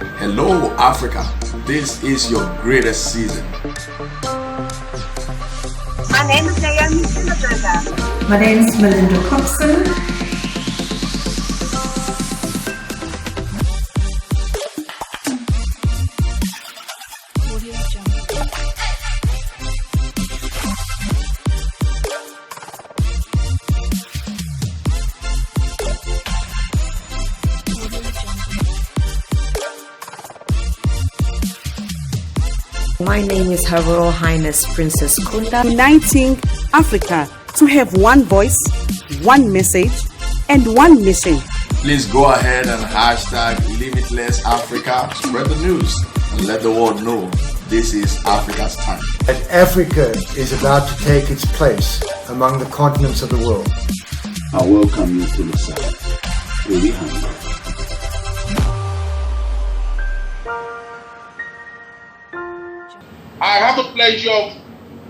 Hello, Africa. This is your greatest season. My name is Naomi Silverberger. My name is Melinda Coxon. My name is Her Royal Highness Princess Kunda. Uniting Africa to have one voice, one message, and one mission. Please go ahead and hashtag Limitless Africa. Spread the news and let the world know this is Africa's time. And Africa is about to take its place among the continents of the world. I welcome you to the South. We'll be humble. I have the pleasure of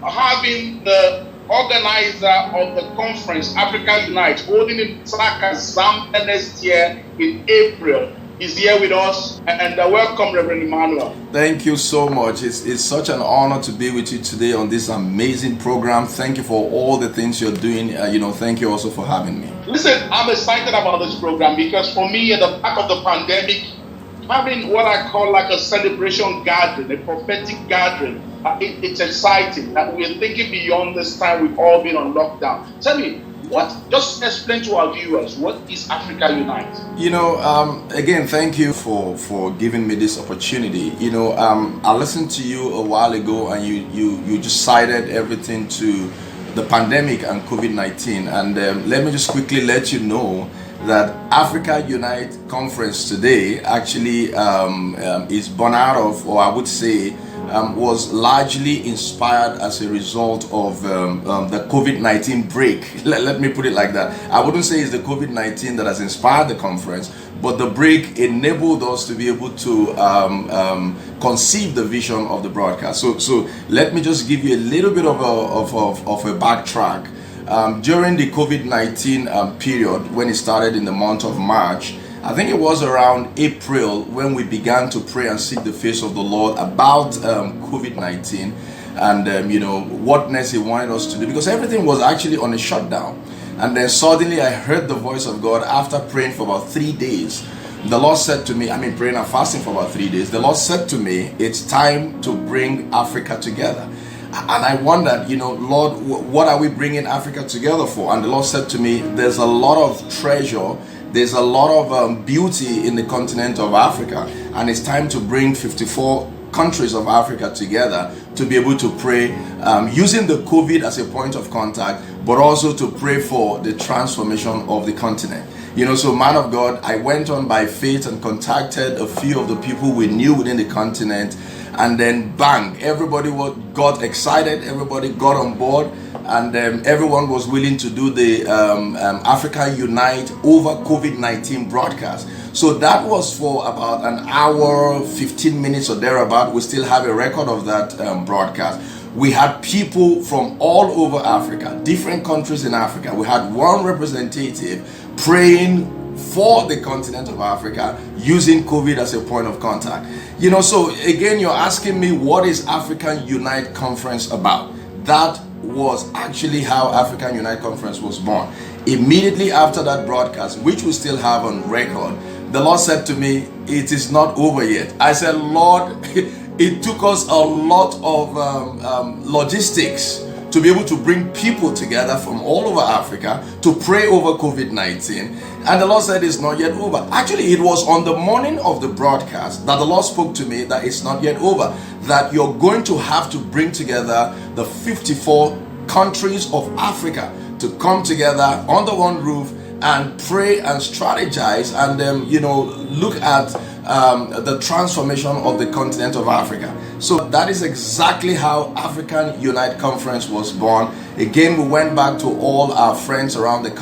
having the organizer of the conference, Africa Unite, holding in Lusaka, Zambia next year in April, is here with us. And welcome, Reverend Emmanuel. Thank you so much. It's such an honor to be with you today on this amazing program. Thank you for all the things you're doing. Thank you also for having me. Listen, I'm excited about this program because for me, at the back of the pandemic, having what I call like a celebration gathering, a prophetic gathering, it's exciting that we're thinking beyond this time we've all been on lockdown. Tell me, just explain to our viewers, what is Africa Unite? Again, thank you for giving me this opportunity. I listened to you a while ago and you just cited everything to the pandemic and COVID-19. And let me just quickly let you know that Africa Unite Conference today actually is born out of, or I would say, was largely inspired as a result of the COVID-19 break. Let me put it like that. I wouldn't say it's the COVID-19 that has inspired the conference, but the break enabled us to be able to conceive the vision of the broadcast. So let me just give you a little bit of a backtrack. During the COVID-19 period, when it started in the month of March, I think it was around April when we began to pray and seek the face of the Lord about COVID-19 and what next He wanted us to do, because everything was actually on a shutdown. And then suddenly I heard the voice of God after praying for about 3 days. The Lord said to me, praying and fasting for about 3 days, the Lord said to me, it's time to bring Africa together. And I wondered, Lord, what are we bringing Africa together for? And the Lord said to me, there's a lot of treasure, there's a lot of beauty in the continent of Africa, and it's time to bring 54 countries of Africa together to be able to pray, using the COVID as a point of contact, but also to pray for the transformation of the continent. So man of God, I went on by faith and contacted a few of the people we knew within the continent. And then bang, everybody got excited, everybody got on board, and everyone was willing to do the Africa Unite over COVID-19 broadcast. So that was for about an hour, 15 minutes or thereabout. We still have a record of that broadcast. We had people from all over Africa, different countries in Africa. We had one representative praying for the continent of Africa using COVID as a point of contact. So again, you're asking me, what is African Unite Conference about? That was actually how African Unite Conference was born. Immediately after that broadcast, which we still have on record, the Lord said to me, it is not over yet. I said, Lord, it took us a lot of logistics to be able to bring people together from all over Africa to pray over COVID-19. And the Lord said it's not yet over. Actually, it was on the morning of the broadcast that the Lord spoke to me that it's not yet over, that you're going to have to bring together the 54 countries of Africa to come together under one roof and pray and strategize and look at the transformation of the continent of Africa. So that is exactly how African Unite Conference was born. Again, we went back to all our friends around the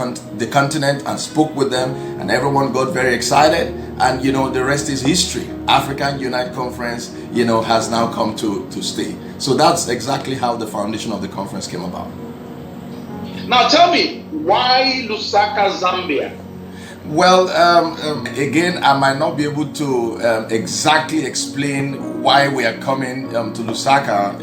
continent and spoke with them, and everyone got very excited. And the rest is history. African Unite Conference, has now come to stay. So that's exactly how the foundation of the conference came about. Now tell me, why Lusaka, Zambia? Well, again, I might not be able to exactly explain why we are coming to Lusaka,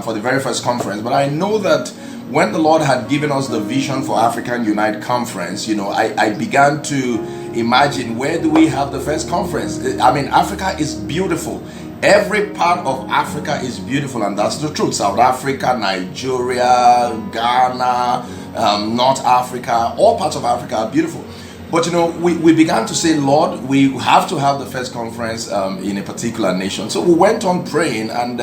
for the very first conference, but I know that when the Lord had given us the vision for African Unite Conference, I began to imagine, where do we have the first conference? I mean, Africa is beautiful. Every part of Africa is beautiful, and that's the truth. South Africa, Nigeria, Ghana, North Africa, all parts of Africa are beautiful. But we began to say, Lord, we have to have the first conference in a particular nation. So we went on praying, and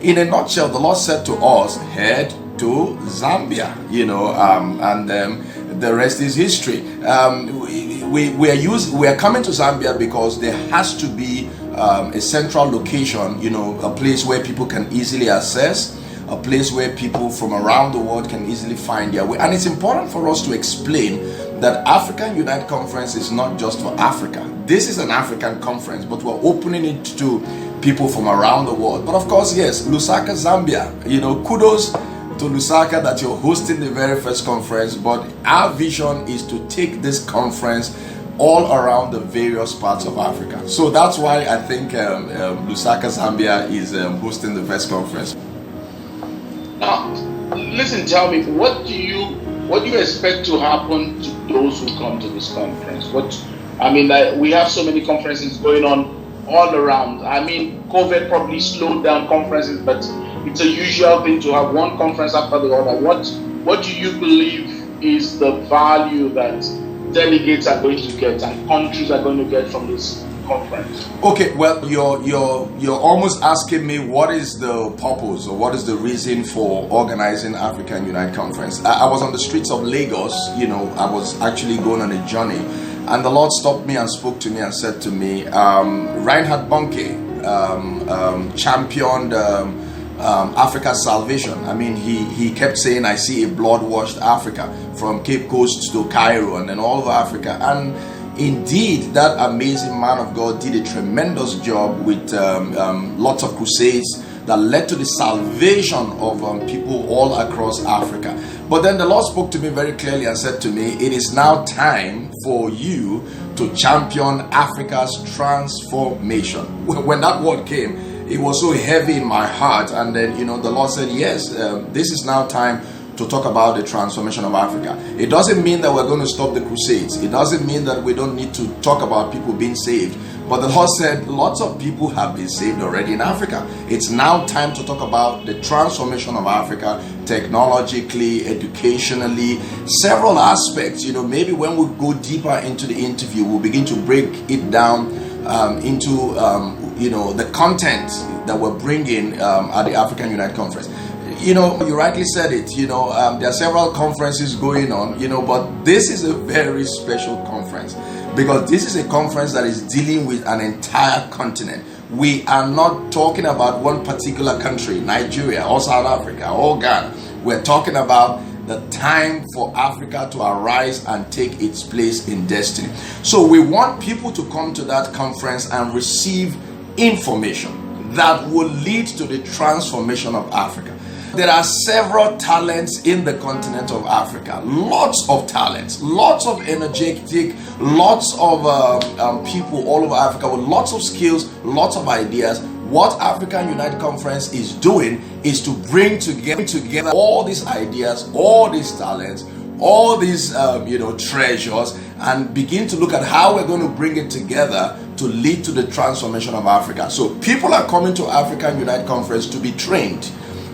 in a nutshell, the Lord said to us, head to Zambia, and the rest is history. We are coming to Zambia because there has to be a central location, a place where people can easily access, a place where people from around the world can easily find their way. And it's important for us to explain that African Unite Conference is not just for Africa. This is an African conference, but we're opening it to people from around the world. But of course, yes, Lusaka, Zambia, kudos to Lusaka that you're hosting the very first conference, but our vision is to take this conference all around the various parts of Africa. So that's why I think Lusaka, Zambia is hosting the first conference. Now, listen, tell me, what do you expect to happen to those who come to this conference? We have so many conferences going on all around. I mean, COVID probably slowed down conferences, but it's a usual thing to have one conference after the other. What do you believe is the value that delegates are going to get and countries are going to get from this conference? Okay, well, you're almost asking me what is the purpose or what is the reason for organizing African Unite Conference. I was on the streets of Lagos, I was actually going on a journey, and the Lord stopped me and spoke to me and said to me, Reinhard Bonnke championed Africa's salvation. I mean, he kept saying, I see a blood-washed Africa from Cape Coast to Cairo and then all over Africa. And indeed, that amazing man of God did a tremendous job with lots of crusades that led to the salvation of people all across Africa. But then the Lord spoke to me very clearly and said to me, it is now time for you to champion Africa's transformation. When that word came, it was so heavy in my heart, and then the Lord said, yes, this is now time to talk about the transformation of Africa. It doesn't mean that we're going to stop the crusades. It doesn't mean that we don't need to talk about people being saved. But the Lord said lots of people have been saved already in Africa. It's now time to talk about the transformation of Africa, technologically, educationally, several aspects. Maybe when we go deeper into the interview, we'll begin to break it down into the content that we're bringing at the African Unite Conference. You rightly said it, there are several conferences going on, but this is a very special conference because this is a conference that is dealing with an entire continent. We are not talking about one particular country, Nigeria or South Africa or Ghana. We're talking about the time for Africa to arise and take its place in destiny. So we want people to come to that conference and receive information that will lead to the transformation of Africa. There are several talents in the continent of Africa, lots of talents, lots of energetic, lots of people all over Africa with lots of skills, lots of ideas. What African Unite Conference is doing is to bring together all these ideas, all these talents, all these treasures, and begin to look at how we're going to bring it together to lead to the transformation of Africa. So people are coming to African Unite Conference to be trained.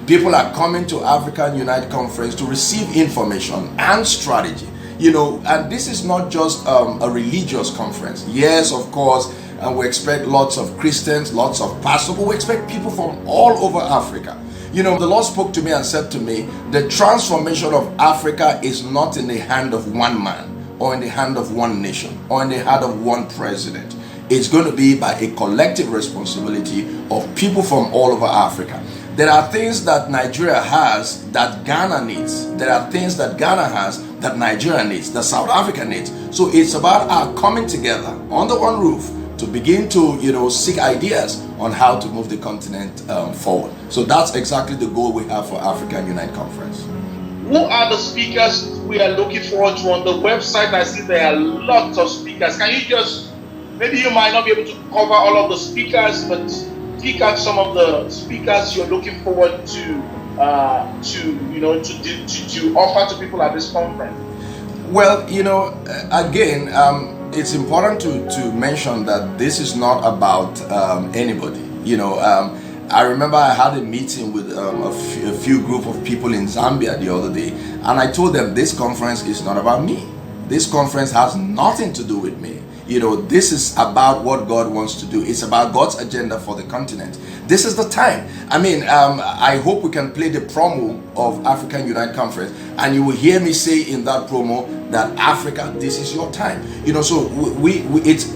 People are coming to African Unite Conference to receive information and strategy. And this is not just a religious conference. Yes, of course, and we expect lots of Christians, lots of pastors, but we expect people from all over Africa. The Lord spoke to me and said to me, the transformation of Africa is not in the hand of one man or in the hand of one nation or in the hand of one president. It's going to be by a collective responsibility of people from all over Africa. There are things that Nigeria has that Ghana needs. There are things that Ghana has that Nigeria needs, that South Africa needs. So it's about our coming together under one roof to begin to, seek ideas on how to move the continent forward. So that's exactly the goal we have for African Unite Conference. who are the speakers we are looking forward to? On the website, I see there are lots of speakers. Can you just, maybe you might not be able to cover all of the speakers, but pick out some of the speakers you're looking forward to offer to people at this conference? Well, again, it's important to mention that this is not about anybody. I remember I had a meeting with a few group of people in Zambia the other day, and I told them this conference is not about me. This conference has nothing to do with me. This is about what God wants to do. It's about God's agenda for the continent. This is the time. I hope we can play the promo of African Unite Conference, and you will hear me say in that promo that Africa, this is your time. So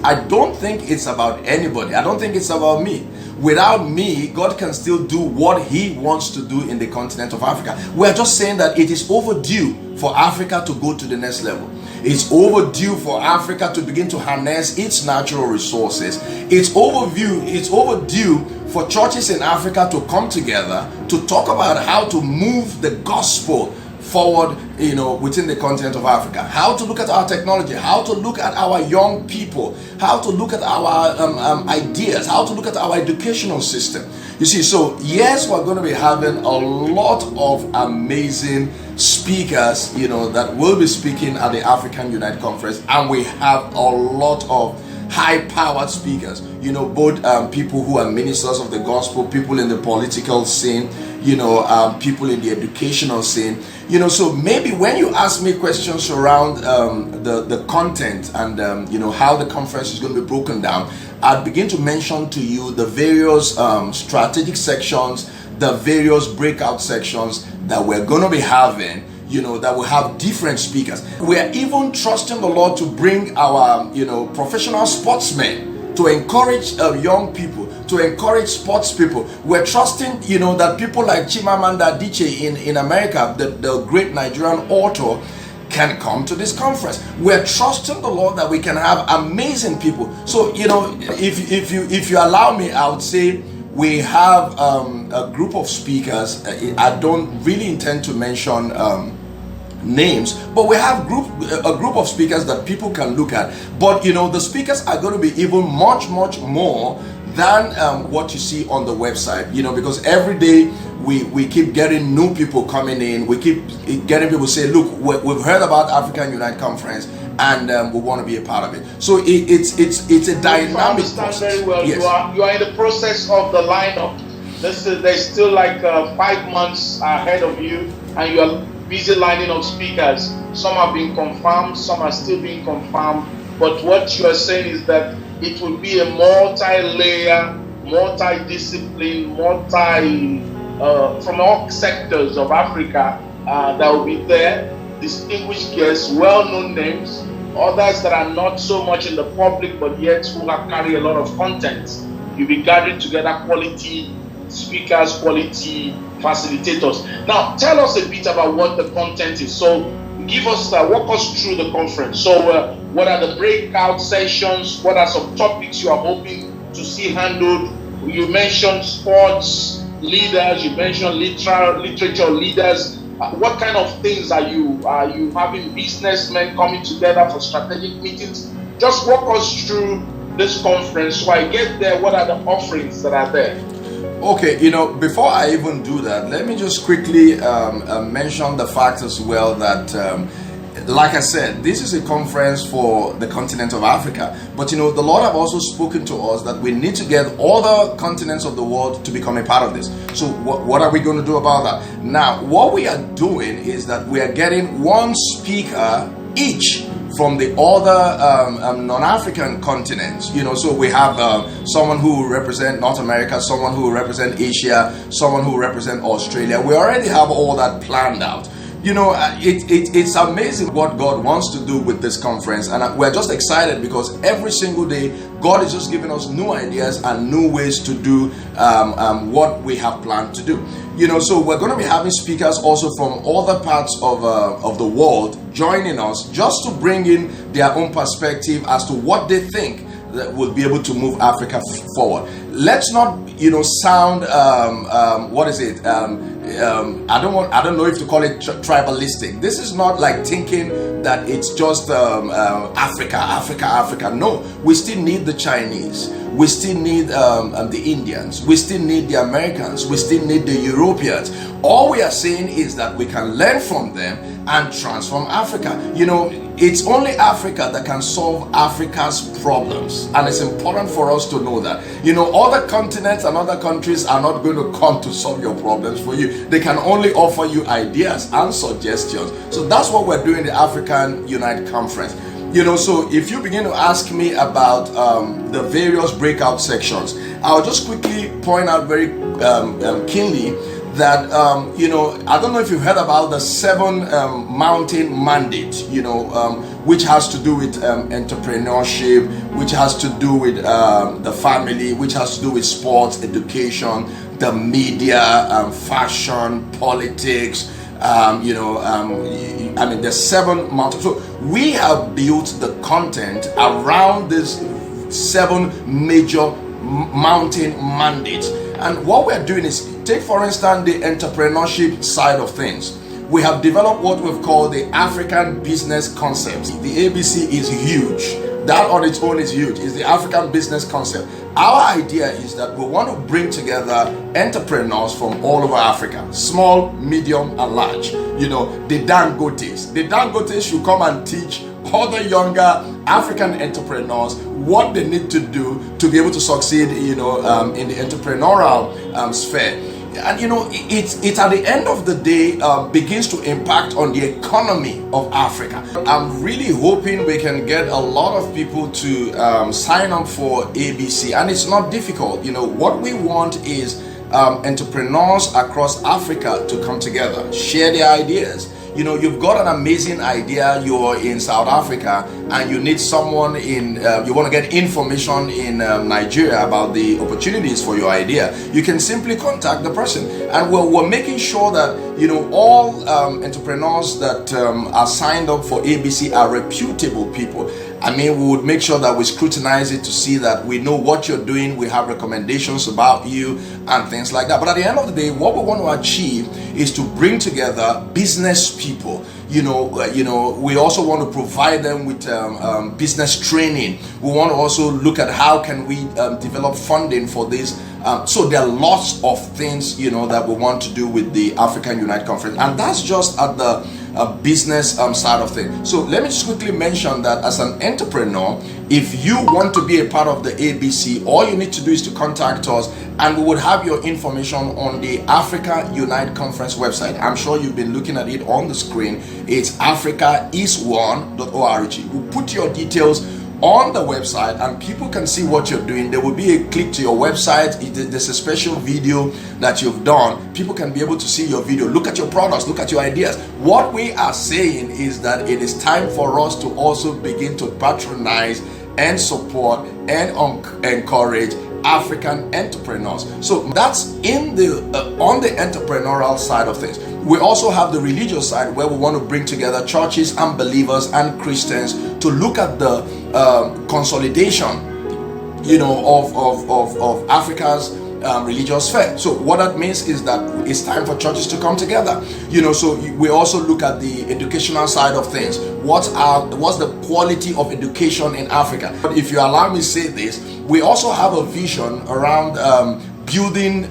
I don't think it's about anybody. I don't think it's about me. Without me, God can still do what He wants to do in the continent of Africa. We're just saying that it is overdue for Africa to go to the next level. It's overdue for Africa to begin to harness its natural resources. It's overdue for churches in Africa to come together to talk about how to move the gospel forward, within the continent of Africa. How to look at our technology, how to look at our young people, how to look at our ideas, how to look at our educational system. You see, so yes, we're going to be having a lot of amazing speakers, that will be speaking at the African Unite Conference, and we have a lot of high-powered speakers, both people who are ministers of the gospel, people in the political scene, people in the educational scene, so maybe when you ask me questions around the content and how the conference is going to be broken down, I'll begin to mention to you the various strategic sections, the various breakout sections that we're going to be having, that will have different speakers. We're even trusting the Lord to bring our, professional sportsmen to encourage young people, to encourage sports people. We're trusting, that people like Chimamanda Adichie in America, the great Nigerian author, can come to this conference. We're trusting the Lord that we can have amazing people. So, if you allow me, I would say we have a group of speakers. I don't really intend to mention names, but we have a group of speakers that people can look at. But the speakers are going to be even much more than what you see on the website, because every day we keep getting new people coming in. We keep getting people say, look, we've heard about African Unite Conference, and we want to be a part of it. So it's a dynamic process. Very well. Yes. You are in the process of the lineup. There's still like 5 months ahead of you, and you are busy lining up speakers. Some have been confirmed, some are still being confirmed. But what you are saying is that it will be a multi-layer, multi-discipline, from all sectors of Africa that will be there. Distinguished guests, well-known names, others that are not so much in the public but yet who have carry a lot of content. You'll be gathering together quality speakers, quality facilitators. Now, tell us a bit about what the content is. So, walk us through the conference. So, what are the breakout sessions? What are some topics you are hoping to see handled? You mentioned sports leaders. You mentioned literature leaders. What kind of things are you having businessmen coming together for strategic meetings? Just walk us through this conference. So I get there, what are the offerings that are there? Okay, before I even do that, let me just quickly mention the fact as well that, like I said, this is a conference for the continent of Africa. But, the Lord have also spoken to us that we need to get all the continents of the world to become a part of this. So what are we going to do about that? Now, what we are doing is that we are getting one speaker each from the other non-African continents. So we have someone who will represent North America, someone who will represent Asia, someone who will represent Australia. We already have all that planned out. It's amazing what God wants to do with this conference, and we're just excited because every single day God is just giving us new ideas and new ways to do what we have planned to do. So we're going to be having speakers also from other parts of the world joining us, just to bring in their own perspective as to what they think that will be able to move Africa forward. Let's not, sound what is it? I don't know if to call it tribalistic. This is not like thinking that it's just Africa. No, we still need the Chinese. We still need the Indians. We still need the Americans. We still need the Europeans. All we are saying is that we can learn from them and transform Africa. It's only Africa that can solve Africa's problems, and it's important for us to know that. Other continents and other countries are not going to come to solve your problems for you. They can only offer you ideas and suggestions. So that's what we're doing in the African Unite Conference. So if you begin to ask me about the various breakout sections, I'll just quickly point out very keenly that I don't know if you've heard about the 7 mountain mandate, which has to do with entrepreneurship, which has to do with the family, which has to do with sports, education, the media, fashion, politics. The 7 mountains. So we have built the content around this 7 major mountain mandates. And what we're doing is, take for instance the entrepreneurship side of things. We have developed what we've called the African business concept. The ABC is huge. That on its own is huge. It's the African business concept. Our idea is that we want to bring together entrepreneurs from all over Africa, small, medium, and large. The Dangotes. The Dangotes should come and teach other younger African entrepreneurs what they need to do to be able to succeed, in the entrepreneurial sphere. And it's at the end of the day begins to impact on the economy of Africa. I'm really hoping we can get a lot of people to sign up for ABC, and it's not difficult. What we want is entrepreneurs across Africa to come together, share their ideas. You've got an amazing idea, you're in South Africa, and you need someone you want to get information in Nigeria about the opportunities for your idea. You can simply contact the person, and we're making sure that all entrepreneurs that are signed up for ABC are reputable people. We would make sure that we scrutinize it to see that we know what you're doing, we have recommendations about you and things like that. But at the end of the day, what we want to achieve is to bring together business people. We also want to provide them with business training. We want to also look at how can we develop funding for this. So there are lots of things, that we want to do with the African Unite Conference, and that's just at the business side of things. So let me just quickly mention that as an entrepreneur, if you want to be a part of the ABC, all you need to do is to contact us, and we would have your information on the Africa Unite Conference website. I'm sure you've been looking at it on the screen. It's africaisone.org. We'll put your details on the website, and people can see what you're doing. There will be a click to your website. There's a special video that you've done. People can be able to see your video, look at your products, look at your ideas. What we are saying is that it is time for us to also begin to patronize and support and encourage African entrepreneurs. So that's in the on the entrepreneurial side of things. We also have the religious side, where we want to bring together churches and believers and Christians to look at the consolidation, of Africa's religious faith. So what that means is that it's time for churches to come together. So we also look at the educational side of things. What's the quality of education in Africa? But if you allow me to say this, we also have a vision around building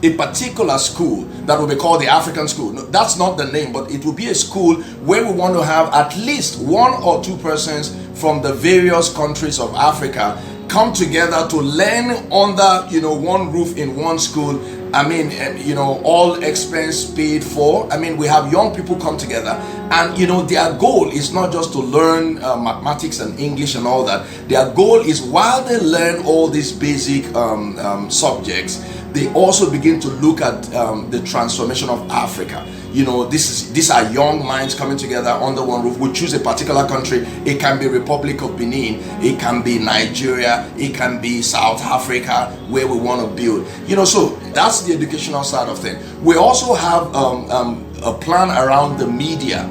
a particular school that will be called the African School. No, that's not the name, but it will be a school where we want to have at least 1 or 2 persons from the various countries of Africa come together to learn under one roof in one school. All expense paid for. We have young people come together, and their goal is not just to learn mathematics and English and all that. Their goal is, while they learn all these basic subjects, they also begin to look at the transformation of Africa. These are young minds coming together under one roof. We choose a particular country. It can be Republic of Benin, it can be Nigeria, it can be South Africa, where we want to build. So that's the educational side of things. We also have a plan around the media,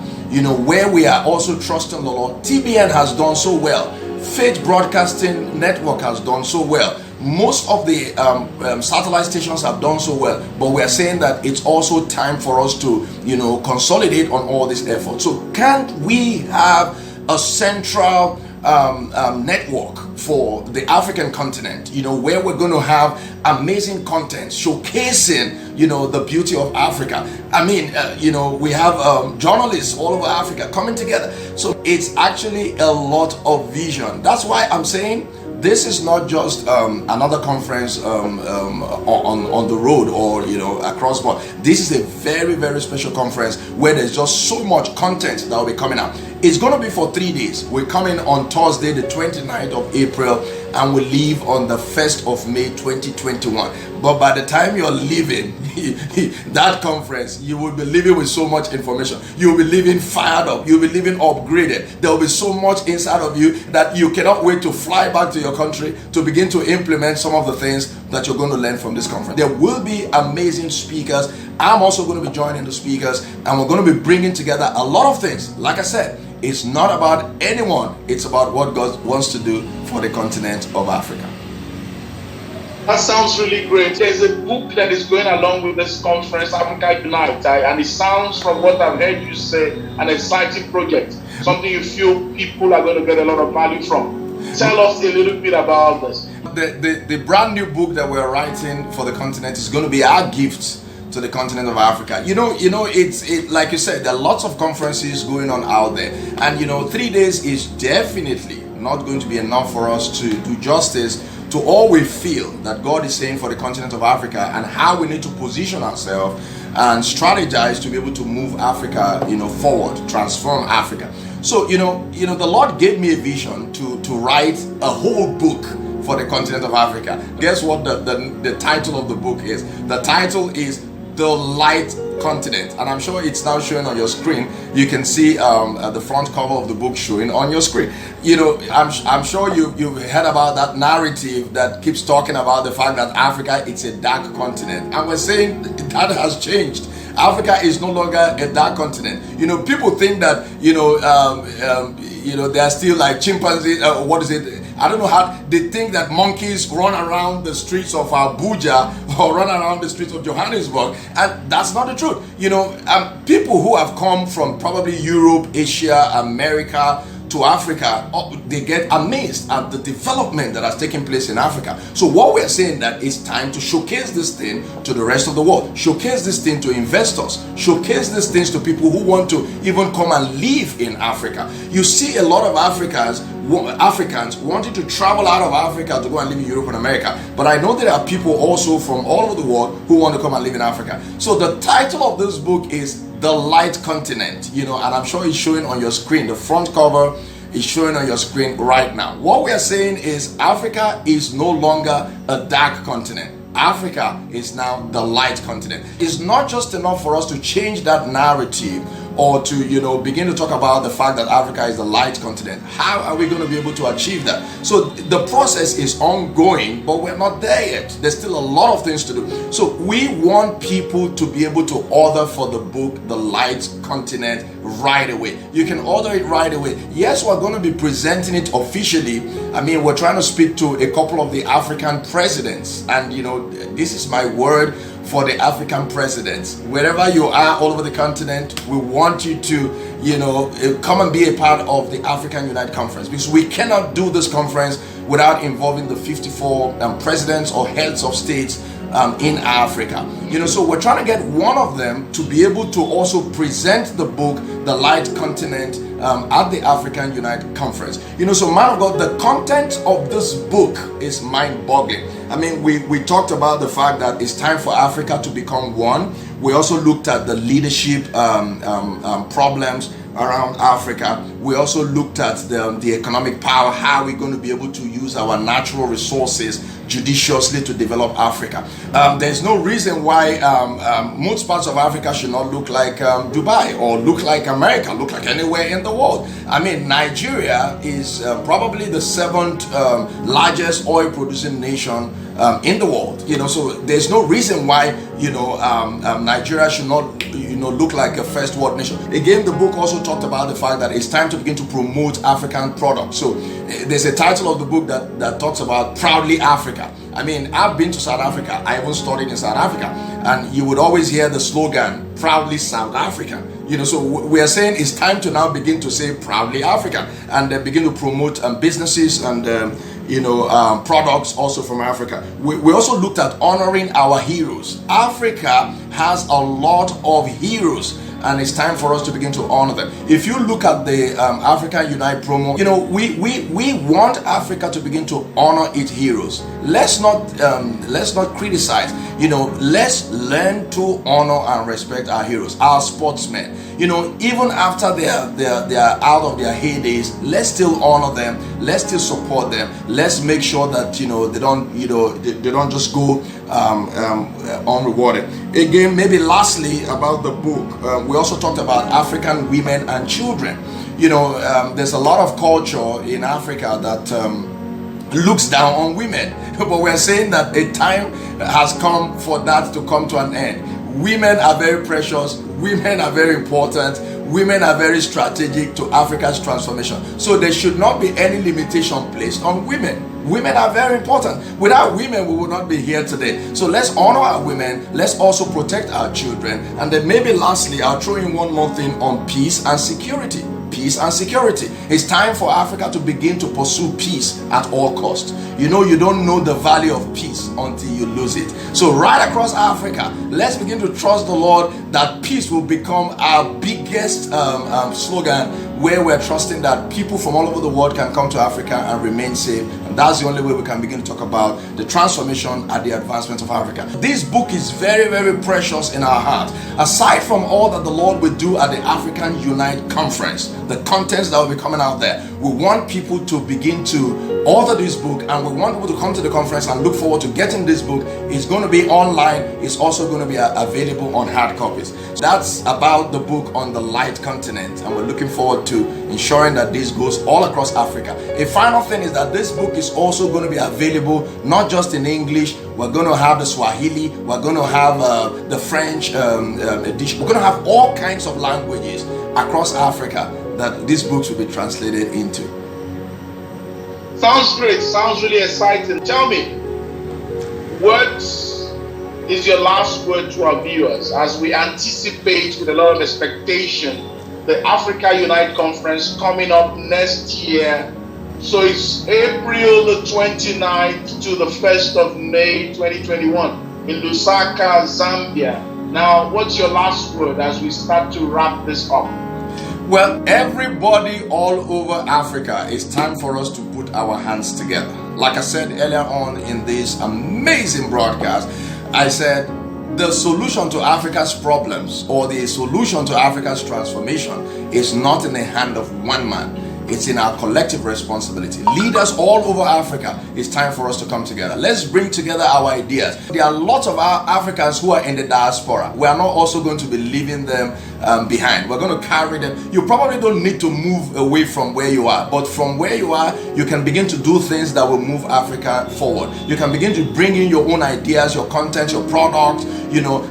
where we are also trusting the Lord. TBN has done so well Faith Broadcasting Network has done so well. Most of the satellite stations have done so well, but we are saying that it's also time for us to, consolidate on all this effort. So can't we have a central network for the African continent, where we're going to have amazing content showcasing, the beauty of Africa? I mean, we have journalists all over Africa coming together. So it's actually a lot of vision. That's why I'm saying this is not just another conference on the road or across board. This is a very, very special conference where there's just so much content that will be coming out. It's going to be for 3 days. We're coming on Thursday, the 29th of April, and we leave on the 1st of May 2021. But by the time you're leaving that conference, you will be leaving with so much information. You'll be leaving fired up. You'll be leaving upgraded. There will be so much inside of you that you cannot wait to fly back to your country to begin to implement some of the things that you're going to learn from this conference. There will be amazing speakers. I'm also going to be joining the speakers, and we're going to be bringing together a lot of things. Like I said, it's not about anyone. It's about what God wants to do for the continent of Africa. That sounds really great. There's a book that is going along with this conference, Africa Unite, and it sounds, from what I've heard you say, an exciting project, something you feel people are going to get a lot of value from. Tell us a little bit about this. The brand new book that we're writing for the continent is going to be our gift to the continent of Africa. It's like you said, there are lots of conferences going on out there, and 3 days is definitely not going to be enough for us to do justice to all we feel that God is saying for the continent of Africa, and how we need to position ourselves and strategize to be able to move Africa, forward, transform Africa. So, the Lord gave me a vision to write a whole book for the continent of Africa. Guess what the title of the book is? The title is The Light Continent, and I'm sure it's now showing on your screen. You can see the front cover of the book showing on your screen. I'm sure you've heard about that narrative that keeps talking about the fact that Africa, it's a dark continent, and we're saying that has changed. Africa is no longer a dark continent. People think that they are still like chimpanzees. What is it? I don't know how they think that monkeys run around the streets of Abuja or run around the streets of Johannesburg, and that's not the truth. People who have come from probably Europe, Asia, America to Africa, they get amazed at the development that has taken place in Africa. So what we're saying that it's time to showcase this thing to the rest of the world, showcase this thing to investors, showcase these things to people who want to even come and live in Africa. You see a lot of Africans wanting to travel out of Africa to go and live in Europe and America, but I know there are people also from all over the world who want to come and live in Africa. So the title of this book is The Light Continent, and I'm sure it's showing on your screen. The front cover is showing on your screen right now. What we are saying is Africa is no longer a dark continent. Africa is now the light continent. It's not just enough for us to change that narrative or to begin to talk about the fact that Africa is the light continent. How are we going to be able to achieve that? So the process is ongoing, but we're not there yet. There's still a lot of things to do. So we want people to be able to order for the book The Light Continent right away. You can order it right away. Yes, we're going to be presenting it officially. I mean, we're trying to speak to a couple of the African presidents, and this is my word for the African presidents. Wherever you are all over the continent, we want you to come and be a part of the African Unite Conference, because we cannot do this conference without involving the 54 presidents or heads of states in Africa. So we're trying to get one of them to be able to also present the book The Light Continent at the African Unite Conference. So man of God, the content of this book is mind-boggling. I mean, we talked about the fact that it's time for Africa to become one. We also looked at the leadership problems around Africa. We also looked at the economic power, how we're going to be able to use our natural resources judiciously to develop Africa. There's no reason why most parts of Africa should not look like Dubai or look like America, look like anywhere in the world. I mean, Nigeria is probably the 7th largest oil producing nation in the world. So there's no reason why Nigeria should not look like a first world nation. Again, the book also talked about the fact that it's time to begin to promote African products. So there's a title of the book that talks about Proudly Africa. I mean, I've been to South Africa. I even studied in South Africa, and you would always hear the slogan, Proudly South Africa. So we are saying it's time to now begin to say Proudly African, and begin to promote businesses and products also from Africa. We also looked at honoring our heroes. Africa has a lot of heroes, and it's time for us to begin to honor them. If you look at the Africa Unite promo, we want Africa to begin to honor its heroes. Let's not criticize. Let's learn to honor and respect our heroes, our sportsmen. Even after they are out of their heydays, let's still honor them. Let's still support them. Let's make sure that they don't just go unrewarded. Again, maybe lastly about the book, we also talked about African women and children. There's a lot of culture in Africa that looks down on women, but we're saying that a time has come for that to come to an end. Women are very precious. Women are very important. Women are very strategic to Africa's transformation. So there should not be any limitation placed on women. Women are very important. Without women, we would not be here today. So let's honor our women. Let's also protect our children. And then maybe lastly, I'll throw in one more thing on peace and security. Peace and security. It's time for Africa to begin to pursue peace at all costs. You don't know the value of peace until you lose it. So right across Africa, let's begin to trust the Lord that peace will become our biggest slogan, where we're trusting that people from all over the world can come to Africa and remain safe. And that's the only way we can begin to talk about the transformation and the advancement of Africa. This book is very, very precious in our heart. Aside from all that the Lord will do at the African Unite Conference, the contents that will be coming out there, we want people to begin to order this book, and we want people to come to the conference and look forward to getting this book. It's going to be online. It's also going to be available on hard copies. So that's about the book on the Light Continent, and we're looking forward to ensuring that this goes all across Africa. A final thing is that this book is also going to be available not just in English. We're going to have the Swahili, we're going to have the French edition. We're going to have all kinds of languages across Africa that these books will be translated into. Sounds great. Sounds really exciting. Tell me, what is your last word to our viewers as we anticipate with a lot of expectation the Africa Unite Conference coming up next year? So it's April the 29th to the 1st of May 2021 in Lusaka, Zambia. Now, what's your last word as we start to wrap this up? Well, everybody all over Africa, it's time for us to put our hands together. Like I said earlier on in this amazing broadcast, I said the solution to Africa's problems, or the solution to Africa's transformation, is not in the hand of one man. It's in our collective responsibility. Leaders all over Africa, it's time for us to come together. Let's bring together our ideas. There are lots of our Africans who are in the diaspora. We are not also going to be leaving them behind. We're going to carry them. You probably don't need to move away from where you are, but from where you are, you can begin to do things that will move Africa forward. You can begin to bring in your own ideas, your content, your product,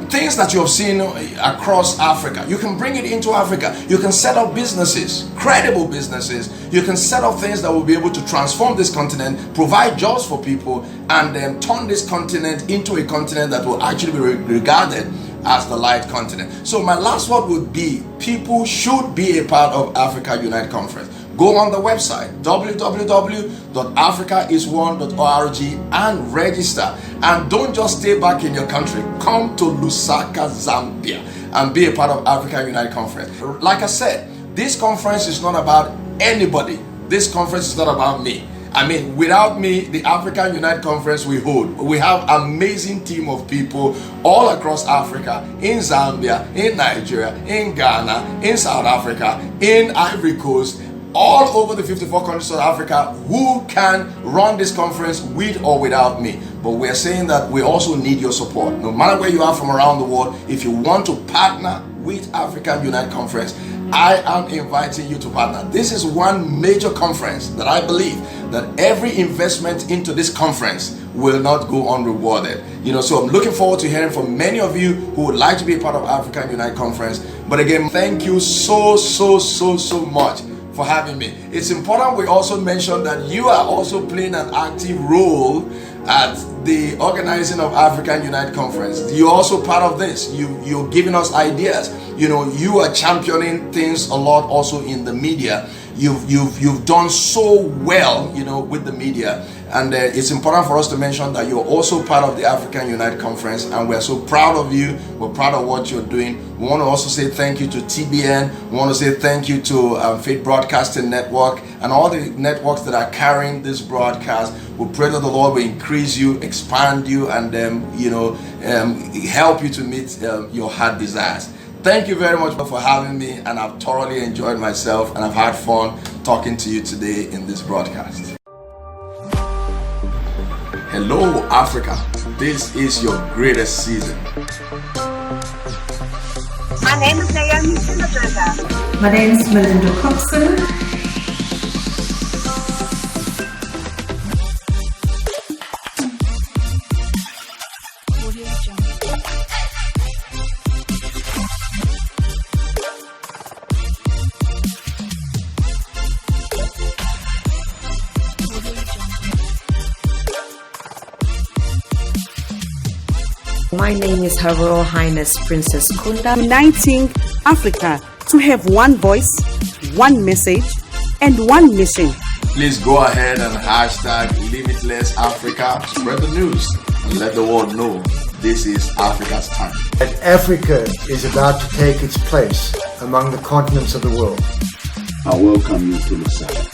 things that you have seen across Africa. You can bring it into Africa. You can set up businesses, credible businesses. You can set up things that will be able to transform this continent, provide jobs for people, and then turn this continent into a continent that will actually be regarded as the Light Continent. So my last word would be, people should be a part of Africa Unite Conference. Go on the website www.africaisone.org and register. And don't just stay back in your country. Come to Lusaka, Zambia, and be a part of Africa Unite Conference. Like I said, this conference is not about anybody. This conference is not about me. I mean, without me, the African Unite Conference we hold. We have amazing team of people all across Africa, in Zambia, in Nigeria, in Ghana, in South Africa, in Ivory Coast, all over the 54 countries of Africa, who can run this conference with or without me. But we're saying that we also need your support. No matter where you are from around the world, if you want to partner with African Unite Conference, I am inviting you to partner. This is one major conference that I believe that every investment into this conference will not go unrewarded. So I'm looking forward to hearing from many of you who would like to be a part of African Unite Conference. But again, thank you so much for having me. It's important we also mention that you are also playing an active role at the organizing of African Unite Conference. You're also part of this. You're giving us ideas. You are championing things a lot also in the media. You've done so well, with the media. And it's important for us to mention that you're also part of the African Unite Conference, and we're so proud of you. We're proud of what you're doing. We want to also say thank you to TBN. We want to say thank you to Faith Broadcasting Network and all the networks that are carrying this broadcast. We pray that the Lord will increase you, expand you, and help you to meet your heart desires. Thank you very much for having me, and I've thoroughly enjoyed myself, and I've had fun talking to you today in this broadcast. Hello, Africa. This is your greatest season. My name is Naomi Sinabega. My name is Melinda Coxon. My name is Her Royal Highness Princess Kunda. Uniting Africa to have one voice, one message, and one mission. Please go ahead and hashtag Limitless Africa. Spread the news and let the world know this is Africa's time. That Africa is about to take its place among the continents of the world. I welcome you to the South.